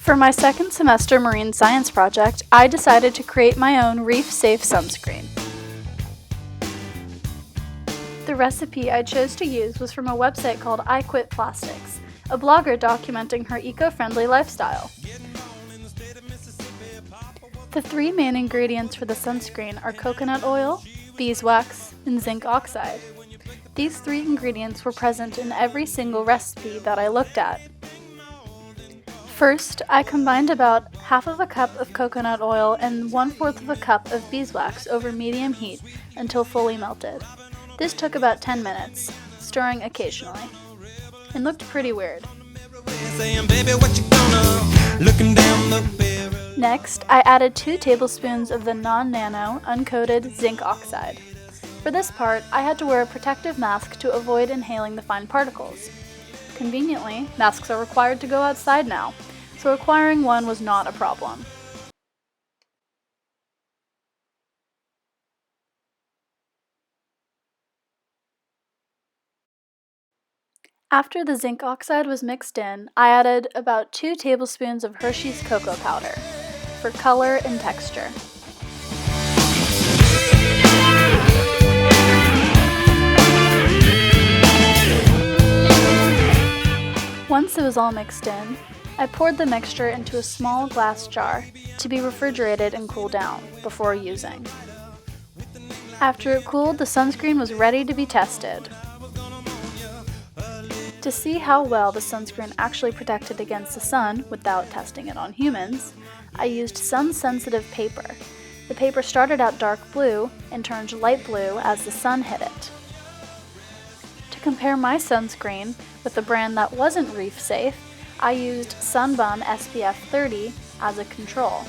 For my second semester marine science project, I decided to create my own reef-safe sunscreen. The recipe I chose to use was from a website called I Quit Plastics, a blogger documenting her eco-friendly lifestyle. The three main ingredients for the sunscreen are coconut oil, beeswax, and zinc oxide. These three ingredients were present in every single recipe that I looked at. First, I combined about half of a cup of coconut oil and 1/4 of a cup of beeswax over medium heat until fully melted. This took about 10 minutes, stirring occasionally, and looked pretty weird. Next, I added 2 tablespoons of the non-nano, uncoated zinc oxide. For this part, I had to wear a protective mask to avoid inhaling the fine particles. Conveniently, masks are required to go outside now, so acquiring one was not a problem. After the zinc oxide was mixed in, I added about 2 tablespoons of Hershey's cocoa powder for color and texture. Once it was all mixed in, I poured the mixture into a small glass jar to be refrigerated and cool down before using. After it cooled, the sunscreen was ready to be tested. To see how well the sunscreen actually protected against the sun without testing it on humans, I used sun-sensitive paper. The paper started out dark blue and turned light blue as the sun hit it. To compare my sunscreen with the brand that wasn't reef safe, I used Sunbum SPF 30 as a control.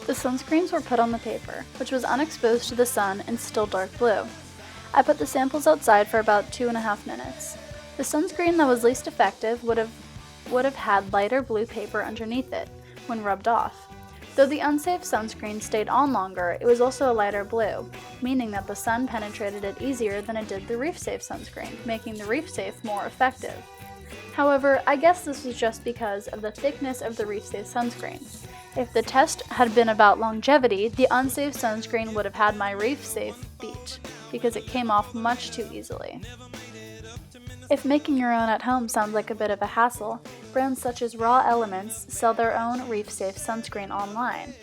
The sunscreens were put on the paper, which was unexposed to the sun and still dark blue. I put the samples outside for about 2.5 minutes. The sunscreen that was least effective would have had lighter blue paper underneath it when rubbed off. Though the unsafe sunscreen stayed on longer, it was also a lighter blue, meaning that the sun penetrated it easier than it did the reef-safe sunscreen, making the reef-safe more effective. However, I guess this was just because of the thickness of the reef-safe sunscreen. If the test had been about longevity, the unsafe sunscreen would have had my reef-safe beat, because it came off much too easily. If making your own at home sounds like a bit of a hassle, brands such as Raw Elements sell their own reef-safe sunscreen online.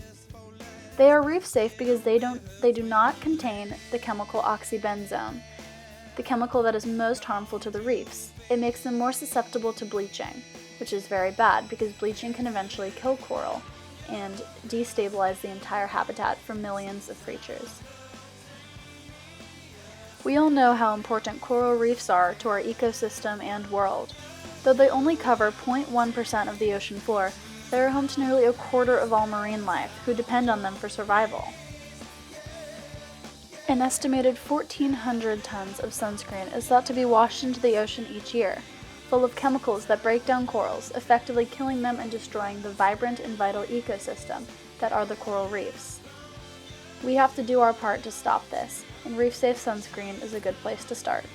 They are reef-safe because they do not contain the chemical oxybenzone, the chemical that is most harmful to the reefs. It makes them more susceptible to bleaching, which is very bad because bleaching can eventually kill coral and destabilize the entire habitat for millions of creatures. We all know how important coral reefs are to our ecosystem and world. Though they only cover 0.1% of the ocean floor, they are home to nearly 1/4 of all marine life, who depend on them for survival. An estimated 1,400 tons of sunscreen is thought to be washed into the ocean each year, full of chemicals that break down corals, effectively killing them and destroying the vibrant and vital ecosystem that are the coral reefs. We have to do our part to stop this, and reef-safe sunscreen is a good place to start.